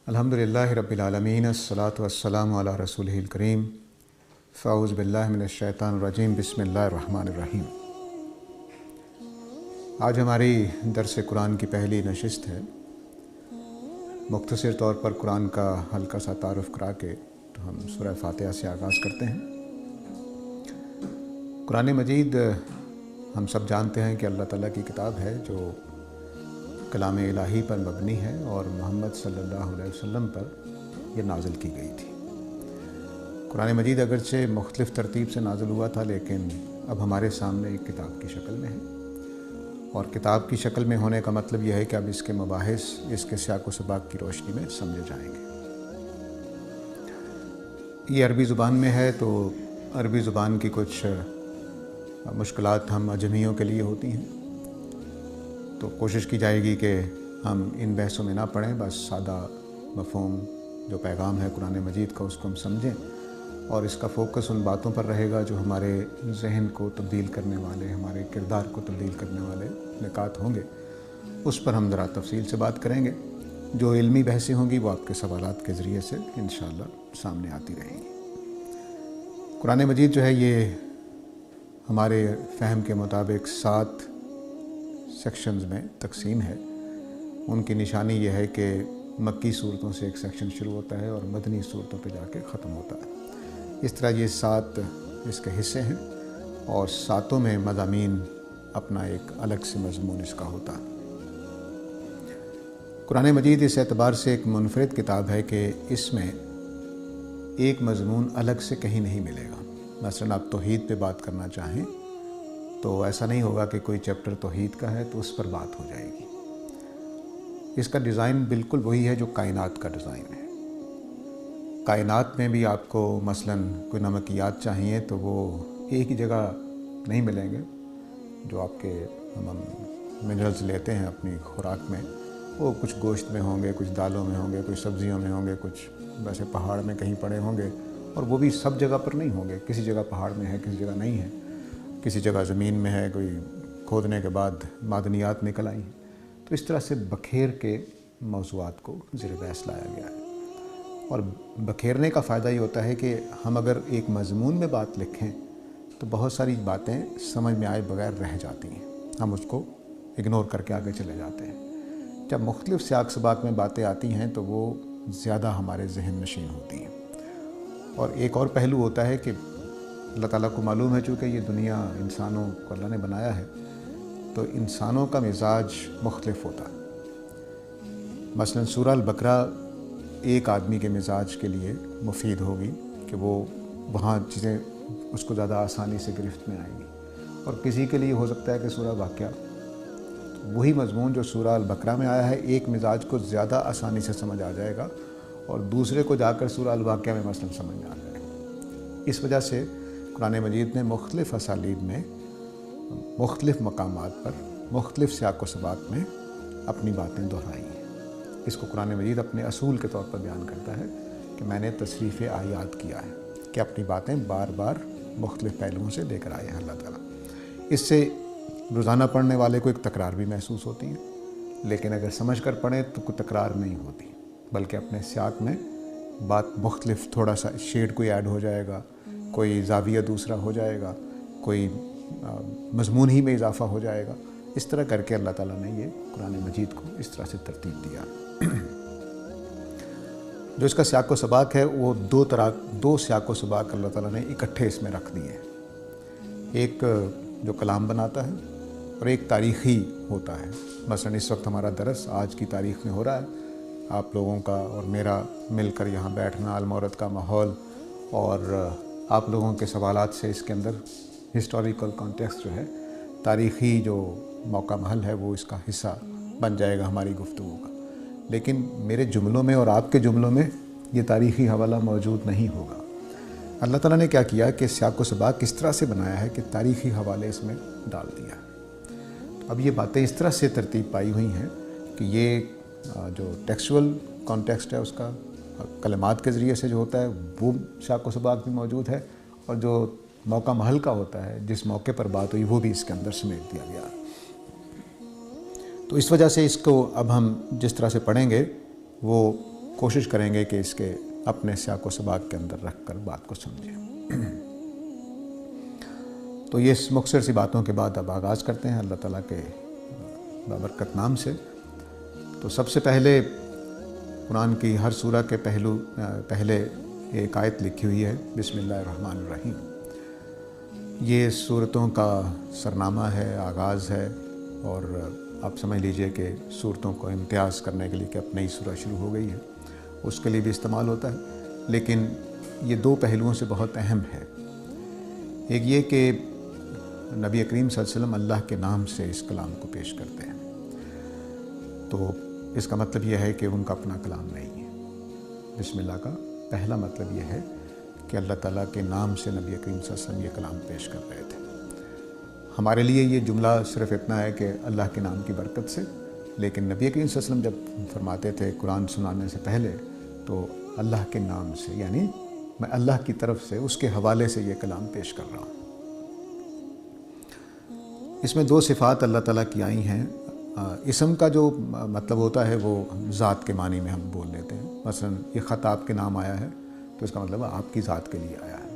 الحمدللہ رب العالمین الصلاۃ والسلام علی رسولہ الکریم فاعوذ باللہ من الشیطان الرجیم بسم اللہ الرحمن الرحیم۔ آج ہماری درس قرآن کی پہلی نشست ہے۔ مختصر طور پر قرآن کا ہلکا سا تعارف کرا کے تو ہم سورہ فاتحہ سے آغاز کرتے ہیں۔ قرآن مجید ہم سب جانتے ہیں کہ اللہ تعالیٰ کی کتاب ہے جو کلام الہی پر مبنی ہے اور محمد صلی اللہ علیہ وسلم پر یہ نازل کی گئی تھی۔ قرآن مجید اگرچہ مختلف ترتیب سے نازل ہوا تھا، لیکن اب ہمارے سامنے ایک کتاب کی شکل میں ہے، اور کتاب کی شکل میں ہونے کا مطلب یہ ہے کہ اب اس کے مباحث اس کے سیاق و سباق کی روشنی میں سمجھے جائیں گے۔ یہ عربی زبان میں ہے، تو عربی زبان کی کچھ مشکلات ہم اجمیوں کے لیے ہوتی ہیں، تو کوشش کی جائے گی کہ ہم ان بحثوں میں نہ پڑیں، بس سادہ مفہوم جو پیغام ہے قرآن مجید کا اس کو ہم سمجھیں، اور اس کا فوکس ان باتوں پر رہے گا جو ہمارے ذہن کو تبدیل کرنے والے، ہمارے کردار کو تبدیل کرنے والے نکات ہوں گے، اس پر ہم ذرا تفصیل سے بات کریں گے۔ جو علمی بحثیں ہوں گی وہ آپ کے سوالات کے ذریعے سے انشاءاللہ سامنے آتی رہیں گی۔ قرآن مجید جو ہے یہ ہمارے فہم کے مطابق 7 سیکشنز میں تقسیم ہے۔ ان کی نشانی یہ ہے کہ مکی صورتوں سے ایک سیکشن شروع ہوتا ہے اور مدنی صورتوں پہ جا کے ختم ہوتا ہے۔ اس طرح یہ 7 اس کے حصے ہیں، اور 7 میں مضامین اپنا ایک الگ سے مضمون اس کا ہوتا ہے۔ قرآن مجید اس اعتبار سے ایک منفرد کتاب ہے کہ اس میں ایک مضمون الگ سے کہیں نہیں ملے گا۔ مثلا آپ توحید پہ بات کرنا چاہیں تو ایسا نہیں ہوگا کہ کوئی چیپٹر توحید کا ہے تو اس پر بات ہو جائے گی۔ اس کا ڈیزائن بالکل وہی ہے جو کائنات کا ڈیزائن ہے۔ کائنات میں بھی آپ کو مثلاً کوئی نمکیات چاہیے تو وہ ایک ہی جگہ نہیں ملیں گے۔ جو آپ کے ہم منرلز لیتے ہیں اپنی خوراک میں، وہ کچھ گوشت میں ہوں گے، کچھ دالوں میں ہوں گے، کچھ سبزیوں میں ہوں گے، کچھ ویسے پہاڑ میں کہیں پڑے ہوں گے، اور وہ بھی سب جگہ پر نہیں ہوں گے۔ کسی جگہ پہاڑ میں ہے، کسی جگہ نہیں ہے، کسی جگہ زمین میں ہے، کوئی کھودنے کے بعد معدنیات نکل آئی ہیں۔ تو اس طرح سے بکھیر کے موضوعات کو زیر بحث لایا گیا ہے، اور بکھیرنے کا فائدہ یہ ہوتا ہے کہ ہم اگر ایک مضمون میں بات لکھیں تو بہت ساری باتیں سمجھ میں آئے بغیر رہ جاتی ہیں، ہم اس کو اگنور کر کے آگے چلے جاتے ہیں۔ جب مختلف سیاق سباق میں باتیں آتی ہیں تو وہ زیادہ ہمارے ذہن نشین ہوتی ہیں۔ اور ایک اور پہلو ہوتا ہے کہ اللہ تعالیٰ کو معلوم ہے چونکہ یہ دنیا انسانوں کو اللہ نے بنایا ہے، تو انسانوں کا مزاج مختلف ہوتا ہے۔ مثلاً سورہ البقرہ ایک آدمی کے مزاج کے لیے مفید ہوگی کہ وہ وہاں چیزیں اس کو زیادہ آسانی سے گرفت میں آئیں گی، اور کسی کے لیے ہو سکتا ہے کہ سورہ واقعہ وہی مضمون جو سورہ البقرہ میں آیا ہے ایک مزاج کو زیادہ آسانی سے سمجھ آ جائے گا، اور دوسرے کو جا کر سورہ الواقعہ میں مثلاً سمجھ میں آ جائے گا۔ اس وجہ سے قرآن مجید نے مختلف اسالیب میں مختلف مقامات پر مختلف سیاق و سباق میں اپنی باتیں دہرائی ہیں۔ اس کو قرآن مجید اپنے اصول کے طور پر بیان کرتا ہے کہ میں نے تصریف آیات کیا ہے، کہ اپنی باتیں بار بار مختلف پہلوؤں سے لے کر آئے ہیں اللہ تعالیٰ۔ اس سے روزانہ پڑھنے والے کو ایک تکرار بھی محسوس ہوتی ہے، لیکن اگر سمجھ کر پڑھیں تو کوئی تکرار نہیں ہوتی، بلکہ اپنے سیاق میں بات مختلف، تھوڑا سا شیڈ کوئی ایڈ ہو جائے گا، کوئی زاویہ دوسرا ہو جائے گا، کوئی مضمون ہی میں اضافہ ہو جائے گا۔ اس طرح کر کے اللہ تعالیٰ نے یہ قرآن مجید کو اس طرح سے ترتیب دیا۔ جو اس کا سیاق و سباق ہے وہ دو سیاق و سباق اللہ تعالیٰ نے اکٹھے اس میں رکھ دیے ہیں۔ ایک جو کلام بناتا ہے، اور ایک تاریخی ہوتا ہے۔ مثلاً اس وقت ہمارا درس آج کی تاریخ میں ہو رہا ہے، آپ لوگوں کا اور میرا مل کر یہاں بیٹھنا، المورد کا ماحول، اور آپ لوگوں کے سوالات سے اس کے اندر ہسٹوریکل کانٹیکسٹ جو ہے، تاریخی جو موقع محل ہے، وہ اس کا حصہ بن جائے گا ہماری گفتگو کا۔ لیکن میرے جملوں میں اور آپ کے جملوں میں یہ تاریخی حوالہ موجود نہیں ہوگا۔ اللہ تعالیٰ نے کیا کیا کہ سیاق و سباق اس طرح سے بنایا ہے کہ تاریخی حوالے اس میں ڈال دیا۔ اب یہ باتیں اس طرح سے ترتیب پائی ہوئی ہیں کہ یہ جو ٹیکسچول کانٹیکسٹ ہے اس کا کلمات کے ذریعے سے جو ہوتا ہے وہ سیاق و سباق بھی موجود ہے، اور جو موقع محل کا ہوتا ہے، جس موقع پر بات ہوئی، وہ بھی اس کے اندر سمیٹ دیا گیا۔ تو اس وجہ سے اس کو اب ہم جس طرح سے پڑھیں گے وہ کوشش کریں گے کہ اس کے اپنے سیاق و سباق کے اندر رکھ کر بات کو سمجھیں۔ تو یہ مختصر سی باتوں کے بعد اب آغاز کرتے ہیں اللہ تعالیٰ کے بابرکت نام سے۔ تو سب سے پہلے قرآن کی ہر سورہ کے پہلے ایک آیت لکھی ہوئی ہے، بسم اللہ الرحمن الرحیم۔ یہ سورتوں کا سرنامہ ہے، آغاز ہے، اور آپ سمجھ لیجئے کہ سورتوں کو امتیاز کرنے کے لیے کہ اب نئی سورہ شروع ہو گئی ہے، اس کے لیے بھی استعمال ہوتا ہے، لیکن یہ دو پہلوؤں سے بہت اہم ہے۔ ایک یہ کہ نبی کریم صلی اللہ علیہ وسلم اللہ کے نام سے اس کلام کو پیش کرتے ہیں، تو اس کا مطلب یہ ہے کہ ان کا اپنا کلام نہیں ہے۔ بسم اللہ کا پہلا مطلب یہ ہے کہ اللہ تعالیٰ کے نام سے نبی کریم صلی اللہ علیہ وسلم یہ کلام پیش کر رہے تھے۔ ہمارے لیے یہ جملہ صرف اتنا ہے کہ اللہ کے نام کی برکت سے، لیکن نبی کریم صلی اللہ علیہ وسلم جب فرماتے تھے قرآن سنانے سے پہلے تو اللہ کے نام سے، یعنی میں اللہ کی طرف سے اس کے حوالے سے یہ کلام پیش کر رہا ہوں۔ اس میں دو صفات اللہ تعالیٰ کی آئی ہیں۔ اسم کا جو مطلب ہوتا ہے وہ ذات کے معنی میں ہم بول لیتے ہیں، مثلا یہ خط آپ کے نام آیا ہے تو اس کا مطلب آپ کی ذات کے لیے آیا ہے،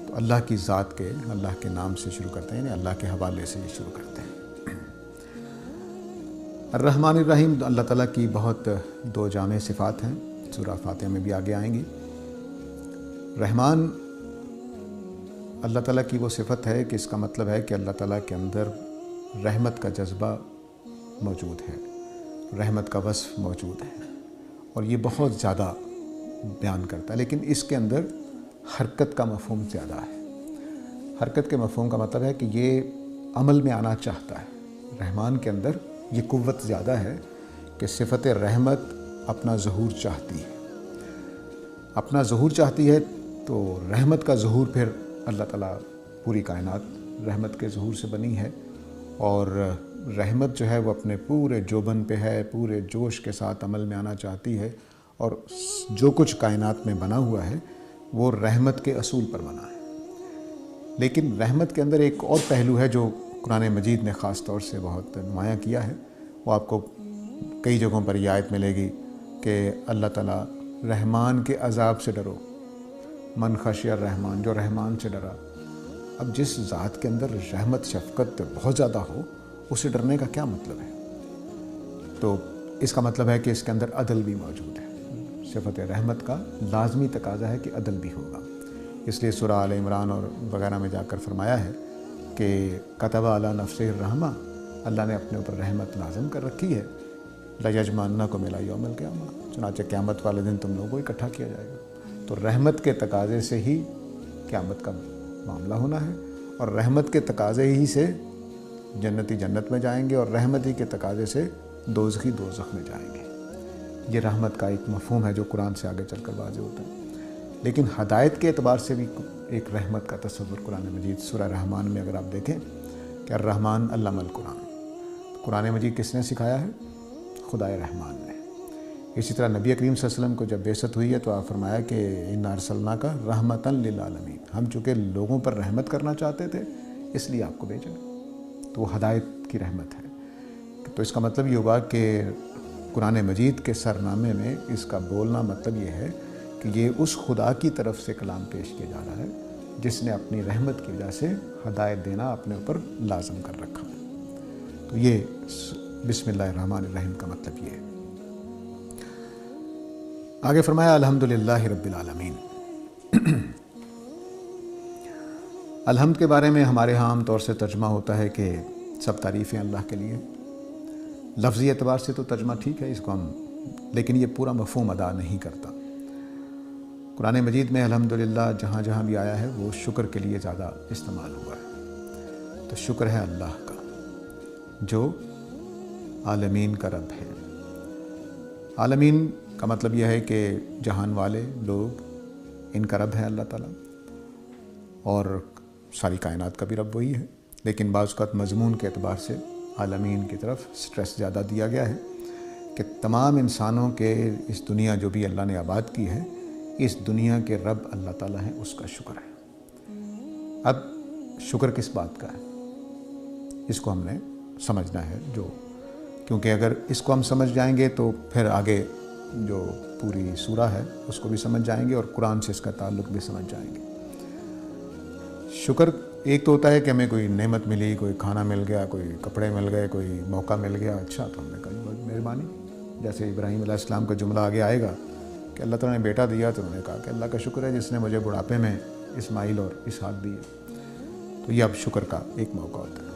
تو اللہ کی ذات کے، اللہ کے نام سے شروع کرتے ہیں، یعنی اللہ کے حوالے سے یہ شروع کرتے ہیں۔ الرحمن الرحیم اللہ تعالیٰ کی بہت دو جامع صفات ہیں، سورہ فاتحہ میں بھی آگے آئیں گی۔ رحمان اللہ تعالیٰ کی وہ صفت ہے کہ اس کا مطلب ہے کہ اللہ تعالیٰ کے اندر رحمت کا جذبہ موجود ہے، رحمت کا وصف موجود ہے، اور یہ بہت زیادہ بیان کرتا ہے، لیکن اس کے اندر حرکت کا مفہوم زیادہ ہے۔ حرکت کے مفہوم کا مطلب ہے کہ یہ عمل میں آنا چاہتا ہے۔ رحمان کے اندر یہ قوت زیادہ ہے کہ صفت رحمت اپنا ظہور چاہتی ہے، اپنا ظہور چاہتی ہے، تو رحمت کا ظہور پھر اللہ تعالیٰ، پوری کائنات رحمت کے ظہور سے بنی ہے، اور رحمت جو ہے وہ اپنے پورے جوبن پہ ہے، پورے جوش کے ساتھ عمل میں آنا چاہتی ہے، اور جو کچھ کائنات میں بنا ہوا ہے وہ رحمت کے اصول پر بنا ہے۔ لیکن رحمت کے اندر ایک اور پہلو ہے جو قرآن مجید نے خاص طور سے بہت نمایاں کیا ہے، وہ آپ کو کئی جگہوں پر یہ آیت ملے گی کہ اللہ تعالیٰ رحمان کے عذاب سے ڈرو، من خشی الرحمن، جو رحمان سے ڈرا۔ اب جس ذات کے اندر رحمت شفقت بہت زیادہ ہو، اسے ڈرنے کا کیا مطلب ہے؟ تو اس کا مطلب ہے کہ اس کے اندر عدل بھی موجود ہے۔ صفت رحمت کا لازمی تقاضا ہے کہ عدل بھی ہوگا، اس لیے سورہ آل عمران اور وغیرہ میں جا کر فرمایا ہے کہ کتب علی نفسہ الرحمہ، اللہ نے اپنے اوپر رحمت لازم کر رکھی ہے، لیجمعنکم الی یوم القیامہ، چنانچہ قیامت والے دن تم لوگوں کو اکٹھا کیا جائے گا۔ تو رحمت کے تقاضے سے ہی قیامت کا معاملہ ہونا ہے، اور رحمت کے تقاضے ہی سے جنتی جنت میں جائیں گے، اور رحمت ہی کے تقاضے سے دوزخی دوزخ میں جائیں گے۔ یہ رحمت کا ایک مفہوم ہے جو قرآن سے آگے چل کر واضح ہوتا ہے۔ لیکن ہدایت کے اعتبار سے بھی ایک رحمت کا تصور قرآن مجید سورہ رحمان میں اگر آپ دیکھیں کہ الرحمن علم القرآن، قرآن مجید کس نے سکھایا ہے؟ خدائے رحمان نے۔ اسی طرح نبی کریم صلی اللہ علیہ وسلم کو جب بعثت ہوئی ہے تو آپ فرمایا کہ انا ارسلناک رحمتا للعالمین، ہم چونکہ لوگوں پر رحمت کرنا چاہتے تھے اس لیے آپ کو بھیجا، تو وہ ہدایت کی رحمت ہے۔ تو اس کا مطلب یہ ہوگا کہ قرآن مجید کے سرنامے میں اس کا بولنا مطلب یہ ہے کہ یہ اس خدا کی طرف سے کلام پیش کیا جا رہا ہے جس نے اپنی رحمت کی وجہ سے ہدایت دینا اپنے اوپر لازم کر رکھا۔ تو یہ بسم اللہ الرحمن الرحیم کا مطلب یہ ہے۔ آگے فرمایا الحمدللہ رب العالمین۔ الحمد کے بارے میں ہمارے ہاں عام طور سے ترجمہ ہوتا ہے کہ سب تعریفیں اللہ کے لیے۔ لفظی اعتبار سے تو ترجمہ ٹھیک ہے اس کو ہم، لیکن یہ پورا مفہوم ادا نہیں کرتا۔ قرآن مجید میں الحمدللہ جہاں جہاں بھی آیا ہے وہ شکر کے لیے زیادہ استعمال ہوا ہے۔ تو شکر ہے اللہ کا جو عالمین کا رب ہے۔ عالمین کا مطلب یہ ہے کہ جہان والے لوگ، ان کا رب ہے اللہ تعالیٰ، اور ساری کائنات کا بھی رب وہی ہے، لیکن بعض اوقات مضمون کے اعتبار سے عالمین کی طرف سٹریس زیادہ دیا گیا ہے کہ تمام انسانوں کے اس دنیا جو بھی اللہ نے آباد کی ہے، اس دنیا کے رب اللہ تعالیٰ ہے، اس کا شکر ہے۔ اب شکر کس بات کا ہے اس کو ہم نے سمجھنا ہے، جو کیونکہ اگر اس کو ہم سمجھ جائیں گے تو پھر آگے جو پوری سورہ ہے اس کو بھی سمجھ جائیں گے اور قرآن سے اس کا تعلق بھی سمجھ جائیں گے۔ شکر ایک تو ہوتا ہے کہ ہمیں کوئی نعمت ملی، کوئی کھانا مل گیا، کوئی کپڑے مل گئے، کوئی موقع مل گیا، اچھا تو ہم نے کہا بہت مہربانی۔ جیسے ابراہیم علیہ السلام کا جملہ آگے آئے گا کہ اللہ تعالیٰ نے بیٹا دیا تو انہوں نے کہا کہ اللہ کا شکر ہے جس نے مجھے بڑھاپے میں اسماعیل اور اسحاق دیے۔ تو یہ اب شکر کا ایک موقع ہوتا ہے۔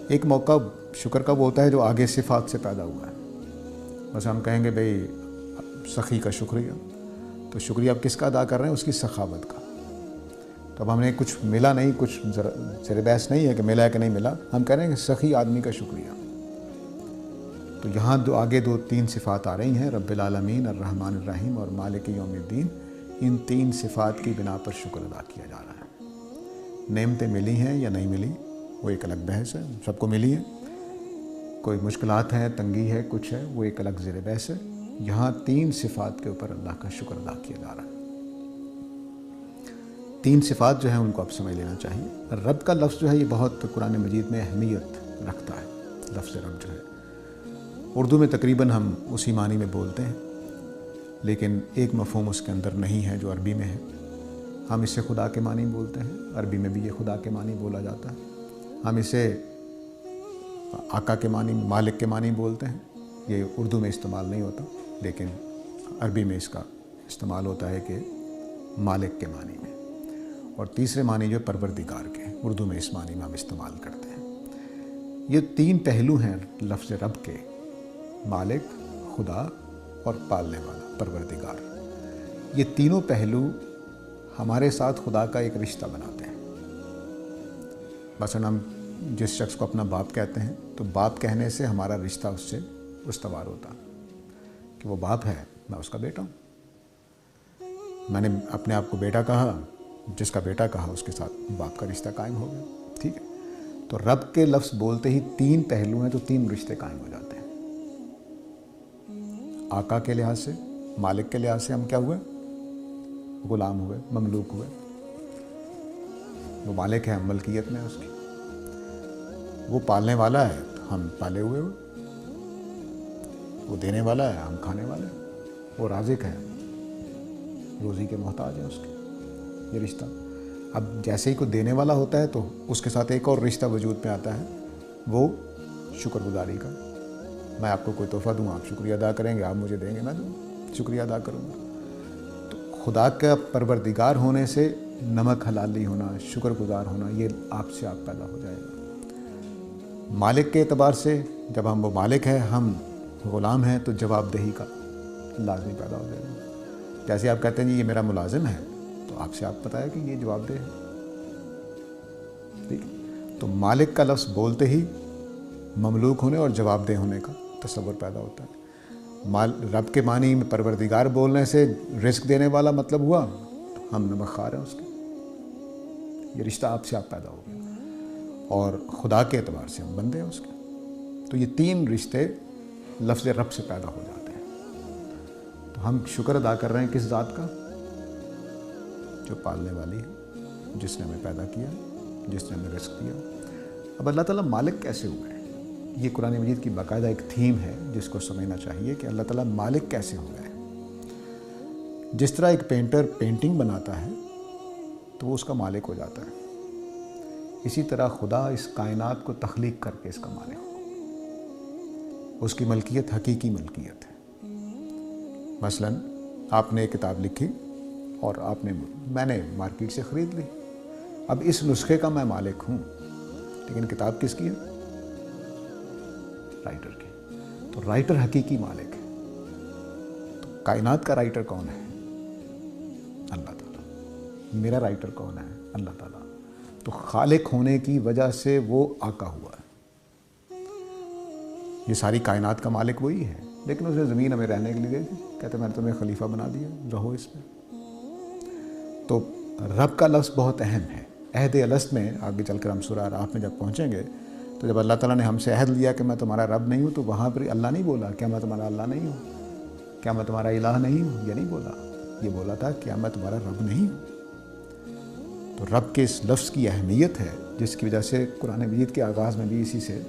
ایک موقع شکر کا وہ ہوتا ہے جو آگے صفات سے پیدا ہوا ہے۔ بس ہم کہیں گے بھئی سخی کا شکریہ، تو شکریہ اب کس کا ادا کر رہے ہیں؟ اس کی سخاوت کا۔ تو اب ہمیں کچھ ملا نہیں، کچھ زر بحث نہیں ہے کہ ملا ہے کہ نہیں ملا، ہم کہہ رہے ہیں کہ سخی آدمی کا شکریہ۔ تو یہاں آگے 2-3 صفات آ رہی ہیں، رب العالمین، الرحمن الرحیم اور مالک یوم الدین۔ ان 3 صفات کی بنا پر شکر ادا کیا جا رہا ہے۔ نعمتیں ملی ہیں یا نہیں ملی وہ ایک الگ بحث ہے، سب کو ملی ہے۔ کوئی مشکلات ہیں، تنگی ہے، کچھ ہے، وہ ایک الگ زیر بحث ہے۔ یہاں 3 صفات کے اوپر اللہ کا شکر ادا کیا جا رہا ہے۔ 3 صفات جو ہیں ان کو آپ سمجھ لینا چاہیے۔ رب کا لفظ جو ہے یہ بہت قرآن مجید میں اہمیت رکھتا ہے۔ لفظ رب جو ہے اردو میں تقریباً ہم اسی معنی میں بولتے ہیں، لیکن ایک مفہوم اس کے اندر نہیں ہے جو عربی میں ہے۔ ہم اسے خدا کے معنی بولتے ہیں، عربی میں بھی یہ خدا کے معنی بولا جاتا ہے۔ ہم اسے آقا کے معنی، مالک کے معنی بولتے ہیں، یہ اردو میں استعمال نہیں ہوتا، لیکن عربی میں اس کا استعمال ہوتا ہے کہ مالک کے معنی میں۔ اور تیسرے معنی جو پروردگار کے، اردو میں اس معنی میں ہم استعمال کرتے ہیں۔ یہ 3 پہلو ہیں لفظ رب کے، مالک، خدا اور پالنے والا، پروردگار۔ یہ تینوں پہلو ہمارے ساتھ خدا کا ایک رشتہ بناتے ہیں۔ مثلا ہم جس شخص کو اپنا باپ کہتے ہیں تو باپ کہنے سے ہمارا رشتہ اس سے استوار ہوتا کہ وہ باپ ہے، میں اس کا بیٹا ہوں۔ میں نے اپنے آپ کو بیٹا کہا، جس کا بیٹا کہا اس کے ساتھ باپ کا رشتہ قائم ہو گیا، ٹھیک ہے۔ تو رب کے لفظ بولتے ہی 3 پہلو ہیں تو 3 رشتے قائم ہو جاتے ہیں۔ آقا کے لحاظ سے، مالک کے لحاظ سے ہم کیا ہوئے؟ غلام ہوئے، مملوک ہوئے۔ وہ مالک ہے، ہم ملکیت میں اس کی۔ وہ پالنے والا ہے تو ہم پالے ہوئے ہوئے۔ وہ دینے والا ہے، ہم کھانے والے ہیں۔ وہ رازق ہے، روزی کے محتاج ہیں اس کے۔ یہ رشتہ اب جیسے ہی کوئی دینے والا ہوتا ہے تو اس کے ساتھ ایک اور رشتہ وجود میں آتا ہے، وہ شکر گزاری کا۔ میں آپ کو کوئی تحفہ دوں، آپ شکریہ ادا کریں گے، آپ مجھے دیں گے، میں شکریہ ادا کروں گا۔ تو خدا کا پروردگار ہونے سے نمک حلالی ہونا، شکر گزار ہونا، یہ آپ سے آپ پیدا ہو جائے گا۔ مالک کے اعتبار سے جب ہم وہ مالک ہیں، ہم غلام ہیں، تو جواب دہی کا لازمی پیدا ہو جائے گا۔ جیسے آپ کہتے ہیں جی یہ میرا ملازم ہے، تو آپ سے آپ پتہ ہے کہ یہ جواب دہ ہے، ٹھیک ہے۔ تو مالک کا لفظ بولتے ہی مملوک ہونے اور جواب دہ ہونے کا تصور پیدا ہوتا ہے۔ رب کے معنی میں پروردگار بولنے سے رزق دینے والا مطلب ہوا، ہم نمک خوار ہیں اس کے، یہ رشتہ آپ سے آپ پیدا ہو گیا۔ اور خدا کے اعتبار سے ہم بندے ہیں اس کے۔ تو یہ 3 رشتے لفظ رب سے پیدا ہو جاتے ہیں۔ تو ہم شکر ادا کر رہے ہیں کس ذات کا؟ جو پالنے والی ہے، جس نے ہمیں پیدا کیا، جس نے ہمیں رزق دیا۔ اب اللہ تعالیٰ مالک کیسے ہوئے؟ یہ قرآن مجید کی باقاعدہ ایک تھیم ہے جس کو سمجھنا چاہیے کہ اللہ تعالیٰ مالک کیسے ہو گئے۔ جس طرح ایک پینٹر پینٹنگ بناتا ہے تو وہ اس کا مالک ہو جاتا ہے، اسی طرح خدا اس کائنات کو تخلیق کر کے اس کا مالک ہو۔ اس کی ملکیت حقیقی ملکیت ہے۔ مثلاً آپ نے ایک کتاب لکھی اور میں نے مارکیٹ سے خرید لی۔ اب اس نسخے کا میں مالک ہوں، لیکن کتاب کس کی ہے؟ رائٹر کی۔ تو رائٹر حقیقی مالک ہے۔ تو کائنات کا رائٹر کون ہے؟ اللہ تعالیٰ۔ میرا رائٹر کون ہے؟ اللہ تعالیٰ۔ تو خالق ہونے کی وجہ سے وہ آقا ہوا ہے۔ یہ ساری کائنات کا مالک وہی ہے، لیکن اسے زمین ہمیں رہنے کے لیے دے دی، کہتے میں نے تمہیں خلیفہ بنا دیا، رہو اس میں۔ تو رب کا لفظ بہت اہم ہے۔ عہد الست میں آگے چل کر ہم سورہ اعراف میں جب پہنچیں گے تو جب اللہ تعالیٰ نے ہم سے عہد لیا کہ میں تمہارا رب نہیں ہوں، تو وہاں پر اللہ نہیں بولا کیا میں تمہارا اللہ نہیں ہوں، کیا میں تمہارا الہ نہیں ہوں، یہ نہیں بولا۔ یہ بولا تھا کیا میں تمہارا رب نہیں ہوں۔ تو رب کے اس لفظ کی اہمیت ہے، جس کی وجہ سے قرآن مجید کے آغاز میں بھی اسی سے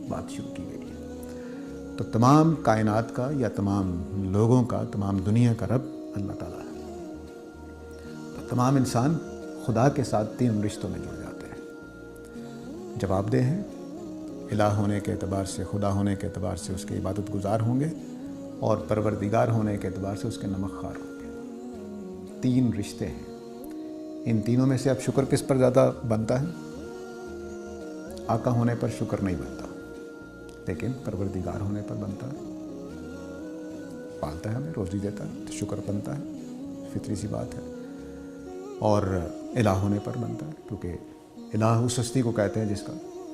بات شروع کی گئی ہے۔ تو تمام کائنات کا یا تمام لوگوں کا، تمام دنیا کا رب اللہ تعالیٰ ہے۔ تو تمام انسان خدا کے ساتھ 3 رشتوں میں جڑ جاتے ہیں۔ جواب دہ ہیں، الہ ہونے کے اعتبار سے، خدا ہونے کے اعتبار سے اس کے عبادت گزار ہوں گے، اور پروردگار ہونے کے اعتبار سے اس کے نمک خوار ہوں گے۔ 3 رشتے ہیں۔ ان تینوں میں سے اب شکر کس پر زیادہ بنتا ہے؟ آقا ہونے پر شکر نہیں بنتا، لیکن پروردگار ہونے پر بنتا ہے۔ پالتا ہے ہمیں، روزی دیتا ہے تو شکر بنتا ہے، فطری سی بات ہے۔ اور الہ ہونے پر بنتا ہے، کیونکہ الہ اس ہستی کو کہتے ہیں جس کا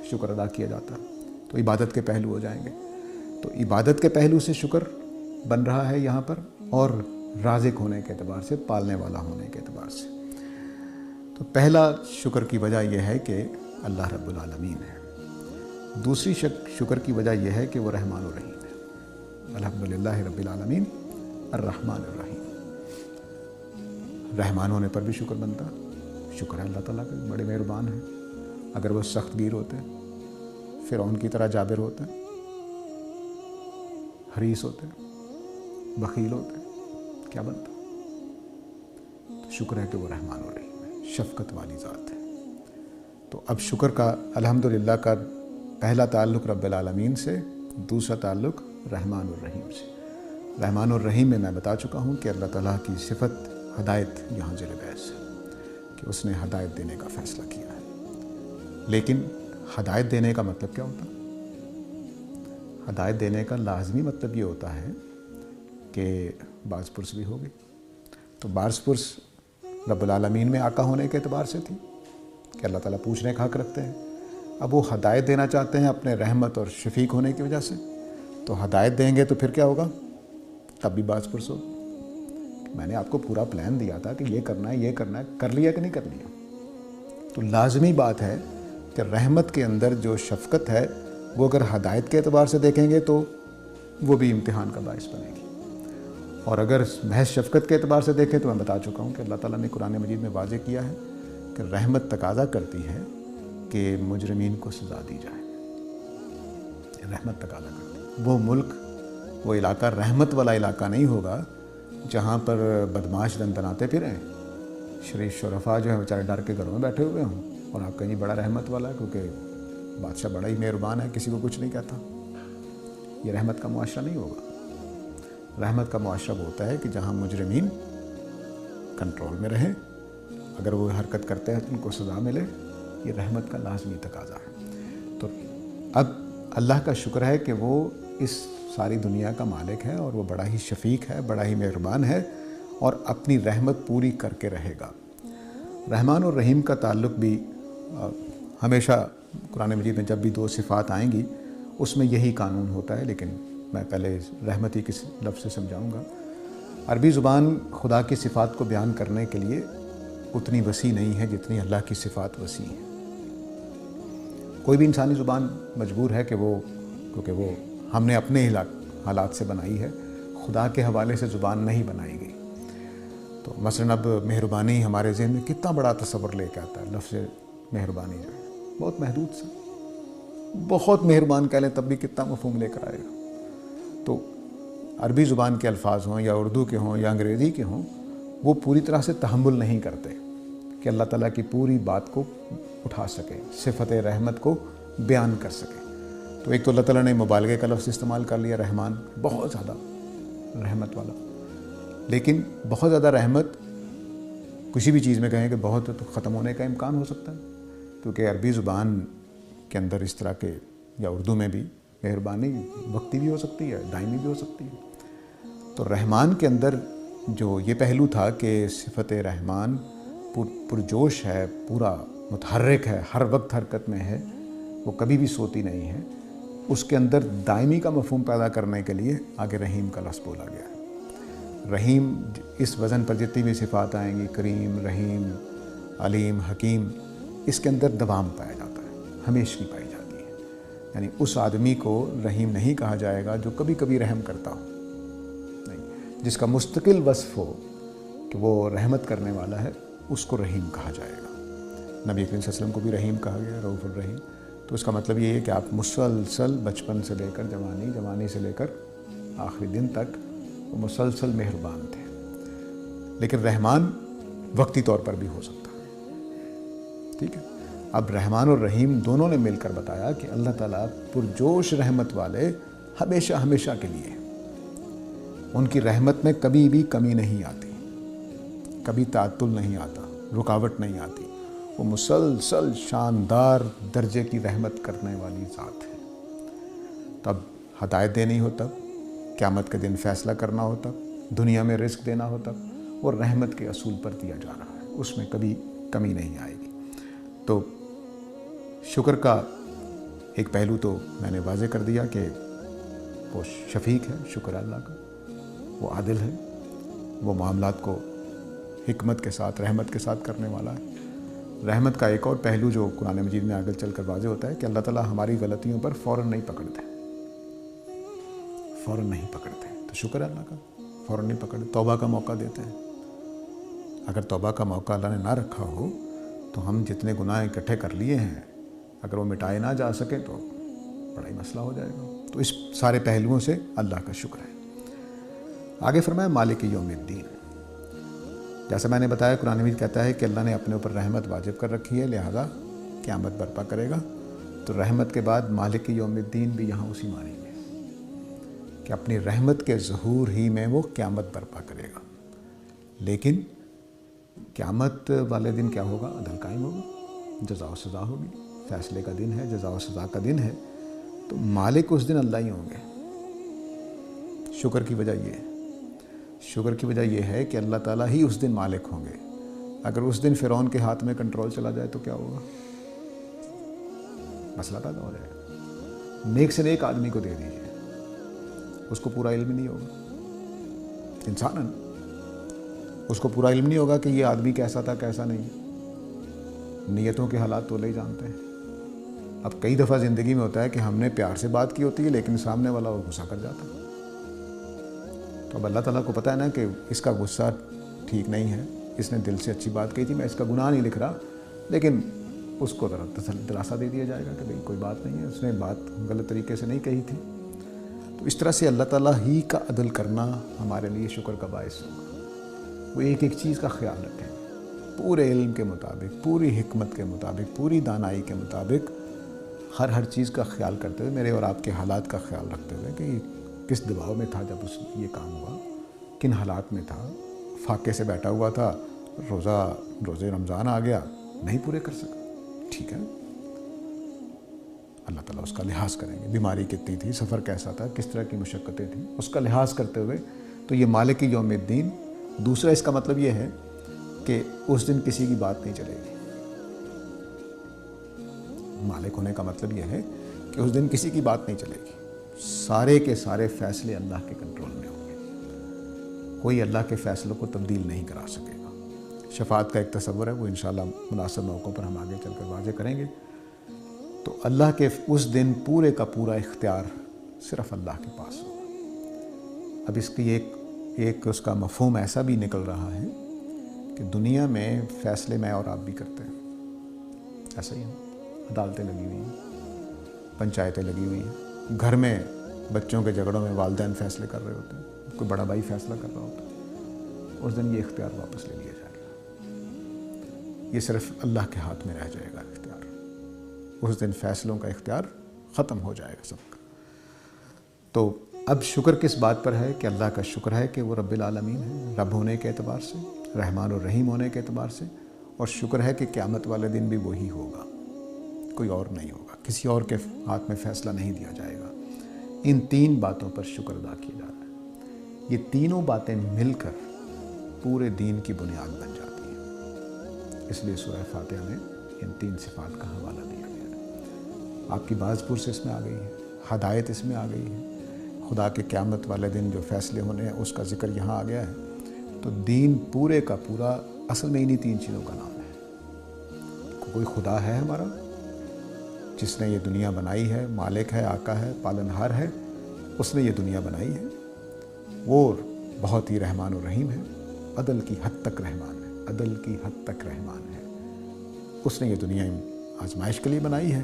شکر ادا کیا جاتا ہے۔ تو عبادت کے پہلو ہو جائیں گے۔ تو عبادت کے پہلو سے شکر بن رہا ہے یہاں پر، اور رازق ہونے کے اعتبار سے، پالنے والا ہونے کے اعتبار سے۔ تو پہلا شکر کی وجہ یہ ہے کہ اللہ رب العالمین ہے۔ دوسری شکر کی وجہ یہ ہے کہ وہ رحمان الرحیم ہے۔ الحمدللہ رب العالمین الرحمن الرحیم۔ رحمان ہونے پر بھی شکر بنتا ہے۔ شکر ہے اللہ تعالیٰ کے، بڑے مہربان ہیں۔ اگر وہ سخت گیر ہوتے، فرعون کی طرح جابر ہوتے، حریص ہوتے، بخیل ہوتے، کیا بنتا؟ تو شکر ہے کہ وہ رحمان الرحیم ہے، شفقت والی ذات ہے۔ تو اب شکر کا الحمدللہ کا پہلا تعلق رب العالمین سے، دوسرا تعلق رحمان الرحیم سے۔ رحمان الرحیم میں بتا چکا ہوں کہ اللہ تعالیٰ کی صفت ہدایت یہاں ذیل بحث ہے، کہ اس نے ہدایت دینے کا فیصلہ کیا ہے۔ لیکن ہدایت دینے کا مطلب کیا ہوتا ہے؟ ہدایت دینے کا لازمی مطلب یہ ہوتا ہے کہ باز پرس بھی ہوگی۔ تو باز پرس رب العالمین میں آقا ہونے کے اعتبار سے تھی کہ اللہ تعالیٰ پوچھنے کا حق رکھتے ہیں۔ اب وہ ہدایت دینا چاہتے ہیں اپنے رحمت اور شفیق ہونے کی وجہ سے، تو ہدایت دیں گے تو پھر کیا ہوگا؟ تب بھی باز پرس ہو۔ میں نے آپ کو پورا پلان دیا تھا کہ یہ کرنا ہے، یہ کرنا ہے، کر لیا کہ نہیں کر لیا؟ تو لازمی بات ہے کہ رحمت کے اندر جو شفقت ہے، وہ اگر ہدایت کے اعتبار سے دیکھیں گے تو وہ بھی امتحان کا باعث بنے گی، اور اگر محض شفقت کے اعتبار سے دیکھیں تو میں بتا چکا ہوں کہ اللہ تعالیٰ نے قرآن مجید میں واضح کیا ہے کہ رحمت تقاضا کرتی ہے کہ مجرمین کو سزا دی جائے۔ رحمت تقاضا کرتی ہے۔ وہ ملک، وہ علاقہ رحمت والا علاقہ نہیں ہوگا جہاں پر بدماش دندناتے پھریں، شریف شرفا جو ہے بیچارے ڈر کے گھروں میں بیٹھے ہوئے ہوں، اور آپ کہیں بڑا رحمت والا ہے کیونکہ بادشاہ بڑا ہی مہربان ہے، کسی کو کچھ نہیں کہتا۔ یہ رحمت کا معاشرہ نہیں ہوگا۔ رحمت کا معاشرہ وہ ہوتا ہے کہ جہاں مجرمین کنٹرول میں رہیں، اگر وہ حرکت کرتے ہیں تو ان کو سزا ملے۔ یہ رحمت کا لازمی تقاضا ہے۔ تو اب اللہ کا شکر ہے کہ وہ اس ساری دنیا کا مالک ہے، اور وہ بڑا ہی شفیق ہے، بڑا ہی مہربان ہے، اور اپنی رحمت پوری کر کے رہے گا۔ رحمان اور رحیم کا تعلق بھی ہمیشہ قرآن مجید میں جب بھی 2 صفات آئیں گی اس میں یہی قانون ہوتا ہے، لیکن میں پہلے رحمت ہی کس لفظ سے سمجھاؤں گا۔ عربی زبان خدا کی صفات کو بیان کرنے کے لیے اتنی وسیع نہیں ہے جتنی اللہ کی صفات وسیع ہیں۔ کوئی بھی انسانی زبان مجبور ہے کہ وہ، کیونکہ وہ ہم نے اپنے حالات سے بنائی ہے، خدا کے حوالے سے زبان نہیں بنائی گئی۔ تو مثلاً اب مہربانی ہمارے ذہن میں کتنا بڑا تصور لے کے آتا ہے۔ لفظ مہربانی جو ہے بہت محدود سا، بہت مہربان کہہ لیں تب بھی کتنا مفہوم لے کر آئے گا۔ تو عربی زبان کے الفاظ ہوں یا اردو کے ہوں یا انگریزی کے ہوں، وہ پوری طرح سے تحمل نہیں کرتے کہ اللہ تعالیٰ کی پوری بات کو اٹھا سکے، صفت رحمت کو بیان کر سکے۔ تو ایک تو اللہ تعالیٰ نے مبالغے کا لفظ استعمال کر لیا، رحمان، بہت زیادہ رحمت والا۔ لیکن بہت زیادہ رحمت کسی بھی چیز میں کہیں کہ بہت تو ختم ہونے کا امکان ہو سکتا ہے، کیونکہ عربی زبان کے اندر اس طرح کے، یا اردو میں بھی، مہربانی وقتی بھی ہو سکتی ہے، دائمی بھی ہو سکتی ہے۔ تو رحمان کے اندر جو یہ پہلو تھا کہ صفت رحمان پرجوش ہے، پورا متحرک ہے، ہر وقت حرکت میں ہے، وہ کبھی بھی سوتی نہیں ہے، اس کے اندر دائمی کا مفہوم پیدا کرنے کے لیے آگے رحیم کا لفظ بولا گیا ہے۔ رحیم اس وزن پر جتنی بھی صفات آئیں گی، کریم، رحیم، علیم، حکیم، اس کے اندر دوام پایا جاتا ہے، ہمیشہ پائی جاتی ہے۔ یعنی اس آدمی کو رحیم نہیں کہا جائے گا جو کبھی کبھی رحم کرتا ہو، نہیں، جس کا مستقل وصف ہو کہ وہ رحمت کرنے والا ہے، اس کو رحیم کہا جائے گا۔ نبی کریم صلی اللہ علیہ وسلم کو بھی رحیم کہا گیا، رؤوف الرحیم۔ تو اس کا مطلب یہ ہے کہ آپ مسلسل بچپن سے لے کر جوانی، جوانی سے لے کر آخری دن تک وہ مسلسل مہربان تھے. لیکن رحمان وقتی طور پر بھی ہو سکتا ہے. ٹھیک ہے. اب رحمان اور رحیم دونوں نے مل کر بتایا کہ اللہ تعالیٰ پرجوش رحمت والے ہمیشہ ہمیشہ کے لیے. ان کی رحمت میں کبھی بھی کمی نہیں آتی، کبھی تعطل نہیں آتا، رکاوٹ نہیں آتی. وہ مسلسل شاندار درجے کی رحمت کرنے والی ذات ہے. تب ہدایت دینی ہو، تب قیامت کے دن فیصلہ کرنا ہو، تب دنیا میں رزق دینا ہو، تب وہ رحمت کے اصول پر دیا جا رہا ہے. اس میں کبھی کمی نہیں آئے گی. تو شکر کا ایک پہلو تو میں نے واضح کر دیا کہ وہ شفیق ہے، شکر اللہ کا، وہ عادل ہے، وہ معاملات کو حکمت کے ساتھ، رحمت کے ساتھ کرنے والا ہے. رحمت کا ایک اور پہلو جو قرآن مجید میں آگے چل کر واضح ہوتا ہے کہ اللہ تعالیٰ ہماری غلطیوں پر فوراً نہیں پکڑتے، فوراً نہیں پکڑتے. تو شکر ہے اللہ کا، فوراً نہیں پکڑتے، توبہ کا موقع دیتے ہیں. اگر توبہ کا موقع اللہ نے نہ رکھا ہو تو ہم جتنے گناہ اکٹھے کر لیے ہیں اگر وہ مٹائے نہ جا سکیں تو بڑا ہی مسئلہ ہو جائے گا. تو اس سارے پہلوؤں سے اللہ کا شکر ہے. آگے فرمایا مالک یوم الدین. جیسا میں نے بتایا قرآن مجید کہتا ہے کہ اللہ نے اپنے اوپر رحمت واجب کر رکھی ہے، لہذا قیامت برپا کرے گا. تو رحمت کے بعد مالک یوم الدین بھی یہاں اسی معنی میں کہ اپنی رحمت کے ظہور ہی میں وہ قیامت برپا کرے گا. لیکن قیامت والے دن کیا ہوگا؟ عدل قائم ہوگا، جزا و سزا ہوگی، فیصلے کا دن ہے، جزا و سزا کا دن ہے. تو مالک اس دن اللہ ہی ہوں گے. شکر کی وجہ یہ ہے، شکر کی وجہ یہ ہے کہ اللہ تعالیٰ ہی اس دن مالک ہوں گے. اگر اس دن فرعون کے ہاتھ میں کنٹرول چلا جائے تو کیا ہوگا؟ مسئلہ پیدا ہو جائے گا. نیک سے نیک آدمی کو دے دیجیے، اس کو پورا علم نہیں ہوگا. انسان ہے نا، اس کو پورا علم نہیں ہوگا کہ یہ آدمی کیسا تھا کیسا نہیں. نیتوں کے حالات تو نہیں جانتے ہیں. اب کئی دفعہ زندگی میں ہوتا ہے کہ ہم نے پیار سے بات کی ہوتی ہے لیکن سامنے والا وہ غصہ کر جاتا ہے. تو اب اللہ تعالیٰ کو پتہ ہے نا کہ اس کا غصہ ٹھیک نہیں ہے، اس نے دل سے اچھی بات کہی تھی، میں اس کا گناہ نہیں لکھ رہا، لیکن اس کو ذرا دلاسا دے دیا جائے گا کہ بھئی کوئی بات نہیں ہے، اس نے بات غلط طریقے سے نہیں کہی تھی. تو اس طرح سے اللہ تعالیٰ ہی کا عدل کرنا ہمارے لیے شکر کا باعث ہوگا. وہ ایک ایک چیز کا خیال رکھیں، پورے علم کے مطابق، پوری حکمت کے مطابق، پوری دانائی کے مطابق، ہر چیز کا خیال کرتے ہوئے، میرے اور آپ کے حالات کا خیال رکھتے ہوئے کہ کس دباؤ میں تھا جب یہ کام ہوا، کن حالات میں تھا، فاقے سے بیٹھا ہوا تھا، روزے رمضان آ گیا، نہیں پورے کر سکا، ٹھیک ہے، اللہ تعالیٰ اس کا لحاظ کریں گے. بیماری کتنی تھی، سفر کیسا تھا، کس طرح کی مشقتیں تھیں، اس کا لحاظ کرتے ہوئے. تو یہ مالک یوم الدین. دوسرا اس کا مطلب یہ ہے کہ اس دن کسی کی بات نہیں چلے گی. مالک ہونے کا مطلب یہ ہے کہ اس دن کسی کی بات نہیں چلے گی. سارے کے سارے فیصلے اللہ کے کنٹرول میں ہوں گے. کوئی اللہ کے فیصلوں کو تبدیل نہیں کرا سکے گا. شفاعت کا ایک تصور ہے، وہ انشاءاللہ مناسب موقعوں پر ہم آگے چل کر واضح کریں گے. تو اللہ کے اس دن پورے کا پورا اختیار صرف اللہ کے پاس ہوگا. اب اس کی ایک اس کا مفہوم ایسا بھی نکل رہا ہے کہ دنیا میں فیصلے میں اور آپ بھی کرتے ہیں، ایسا ہی ہے. عدالتیں لگی ہوئی ہیں، پنچایتیں لگی ہوئی ہیں، گھر میں بچوں کے جھگڑوں میں والدین فیصلے کر رہے ہوتے ہیں، کوئی بڑا بھائی فیصلہ کر رہا ہوتا ہے. اس دن یہ اختیار واپس لے لیا جائے گا. یہ صرف اللہ کے ہاتھ میں رہ جائے گا اختیار. اس دن فیصلوں کا اختیار ختم ہو جائے گا سب کا. تو اب شکر کس بات پر ہے؟ کہ اللہ کا شکر ہے کہ وہ رب العالمین ہے، رب ہونے کے اعتبار سے، رحمان اور رحیم ہونے کے اعتبار سے. اور شکر ہے کہ قیامت والے دن بھی وہی ہوگا، کوئی اور نہیں ہوگا، کسی اور کے ہاتھ میں فیصلہ نہیں دیا جائے گا. ان تین باتوں پر شکر ادا کیا جا رہا ہے. یہ تینوں باتیں مل کر پورے دین کی بنیاد بن جاتی ہیں. اس لیے سورہ فاتحہ میں ان تین صفات کا حوالہ دیا گیا ہے. آپ کی باز پرس اس میں آ گئی ہے، ہدایت اس میں آ گئی ہے، خدا کے قیامت والے دن جو فیصلے ہونے ہیں اس کا ذکر یہاں آ گیا ہے. تو دین پورے کا پورا اصل میں انہی تین چیزوں کا نام ہے. کوئی خدا ہے ہمارا جس نے یہ دنیا بنائی ہے، مالک ہے، آقا ہے، پالنہار ہے، اس نے یہ دنیا بنائی ہے. وہ بہت ہی رحمان و رحیم ہے، عدل کی حد تک رحمان ہے، عدل کی حد تک رحمان ہے. اس نے یہ دنیا آزمائش کے لیے بنائی ہے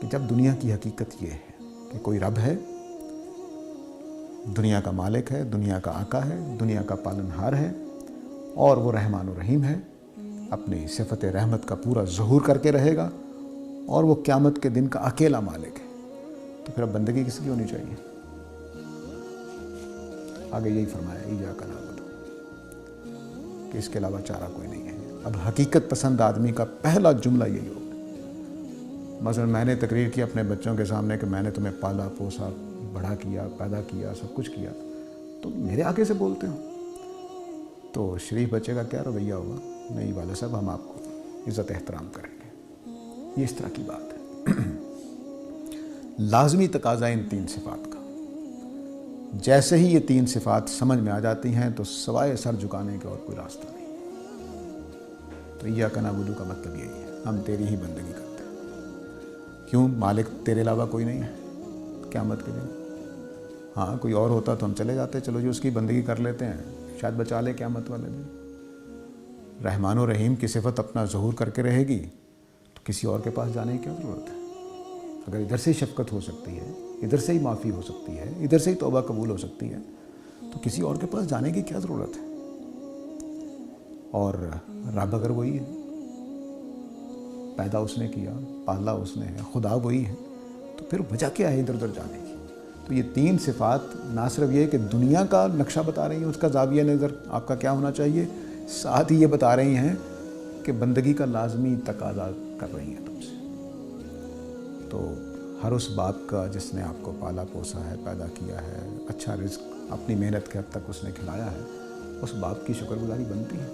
کہ جب دنیا کی حقیقت یہ ہے کہ کوئی رب ہے، دنیا کا مالک ہے، دنیا کا آقا ہے، دنیا کا پالنہار ہے، اور وہ رحمان و رحیم ہے، اپنی صفت رحمت کا پورا ظہور کر کے رہے گا، اور وہ قیامت کے دن کا اکیلا مالک ہے، تو پھر اب بندگی کس کی ہونی چاہیے؟ آگے یہی فرمایا ایاک نعبد، کہ اس کے علاوہ چارہ کوئی نہیں ہے۔ اب حقیقت پسند آدمی کا پہلا جملہ یہی ہوگا۔ مثلا میں نے تقریر کی اپنے بچوں کے سامنے کہ میں نے تمہیں پالا پوسا، بڑا کیا، پیدا کیا، سب کچھ کیا، تو میرے آگے سے بولتے ہو؟ تو شریف بچے کا کیا رویہ ہوگا؟ نہیں والد صاحب، ہم آپ کو عزت احترام کریں گے۔ یہ اس طرح کی بات ہے۔ لازمی تقاضا ان تین صفات کا، جیسے ہی یہ تین صفات سمجھ میں آ جاتی ہیں تو سوائے سر جھکانے کا اور کوئی راستہ نہیں۔ تو ایاک نعبد کا مطلب یہی ہے، ہم تیری ہی بندگی کرتے ہیں۔ کیوں؟ مالک تیرے علاوہ کوئی نہیں ہے قیامت کے دن۔ ہاں کوئی اور ہوتا تو ہم چلے جاتے، چلو جی اس کی بندگی کر لیتے ہیں، شاید بچا لے قیامت والے دن۔ رحمان و رحیم کی صفت اپنا ظہور کر کے رہے گی تو کسی اور کے پاس جانے کی کیا ضرورت ہے؟ اگر ادھر سے ہی شفقت ہو سکتی ہے، ادھر سے ہی معافی ہو سکتی ہے، ادھر سے ہی توبہ قبول ہو سکتی ہے، تو کسی اور کے پاس جانے کی کیا ضرورت ہے؟ اور رب اگر وہی ہے، پیدا اس نے کیا، پالا اس نے ہے، خدا وہی ہے، تو پھر وجہ کیا ہے ادھر ادھر جانے کی؟ تو یہ تین صفات نہ صرف یہ کہ دنیا کا نقشہ بتا رہی ہیں، اس کا زاویہ نظر آپ کا کیا ہونا چاہیے، ساتھ ہی یہ بتا رہی ہیں کہ بندگی کا لازمی تقاضا کر رہی ہیں تم سے۔ تو ہر اس باپ کا جس نے آپ کو پالا پوسا ہے، پیدا کیا ہے، اچھا رزق اپنی محنت کے حد تک اس نے کھلایا ہے، اس باپ کی شکر گزاری بنتی ہے۔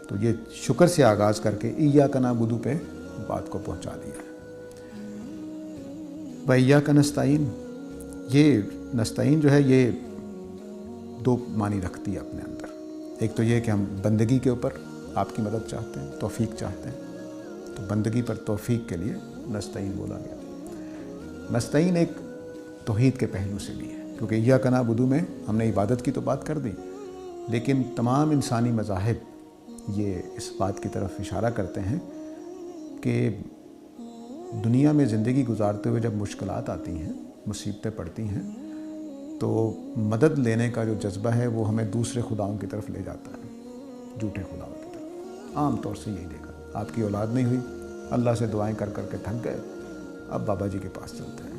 تو یہ شکر سے آغاز کر کے ایاک نعبد پہ بات کو پہنچا دیا ہے۔ وَإِيَّاكَ نَسْتَعِينُ، یہ نستعین جو ہے یہ دو معنی رکھتی ہے اپنے اندر۔ ایک تو یہ کہ ہم بندگی کے اوپر آپ کی مدد چاہتے ہیں، توفیق چاہتے ہیں، تو بندگی پر توفیق کے لیے نستعین بولا گیا۔ نستعین ایک توحید کے پہلو سے بھی ہے، کیونکہ ایاک نعبد میں ہم نے عبادت کی تو بات کر دی، لیکن تمام انسانی مذاہب یہ اس بات کی طرف اشارہ کرتے ہیں کہ دنیا میں زندگی گزارتے ہوئے جب مشکلات آتی ہیں، مصیبتیں پڑتی ہیں، تو مدد لینے کا جو جذبہ ہے وہ ہمیں دوسرے خداؤں کی طرف لے جاتا ہے، جھوٹے خداؤں کی طرف۔ عام طور سے یہی دیکھا، آپ کی اولاد نہیں ہوئی، اللہ سے دعائیں کر کر کے تھک گئے، اب بابا جی کے پاس چلتے ہیں۔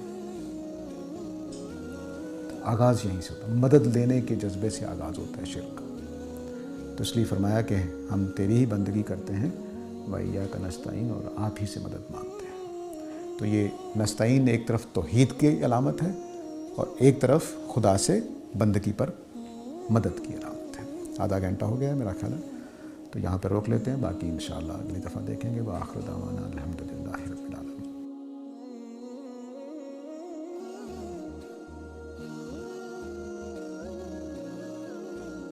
آغاز یہیں سے ہوتا ہے، مدد لینے کے جذبے سے آغاز ہوتا ہے شرک کا۔ تو اس لیے فرمایا کہ ہم تیری ہی بندگی کرتے ہیں، وَإِيَّاكَ نَسْتَعِينُ، اور آپ ہی سے مدد مانگتے ہیں۔ تو یہ نستعین ایک طرف توحید کی علامت ہے، اور ایک طرف خدا سے بندگی پر مدد کی علامت ہے۔ آدھا گھنٹہ ہو گیا ہے میرا خیال ہے، تو یہاں پر روک لیتے ہیں، باقی انشاءاللہ اگلی دفعہ دیکھیں گے۔ وآخر دعوانا الحمدللہ۔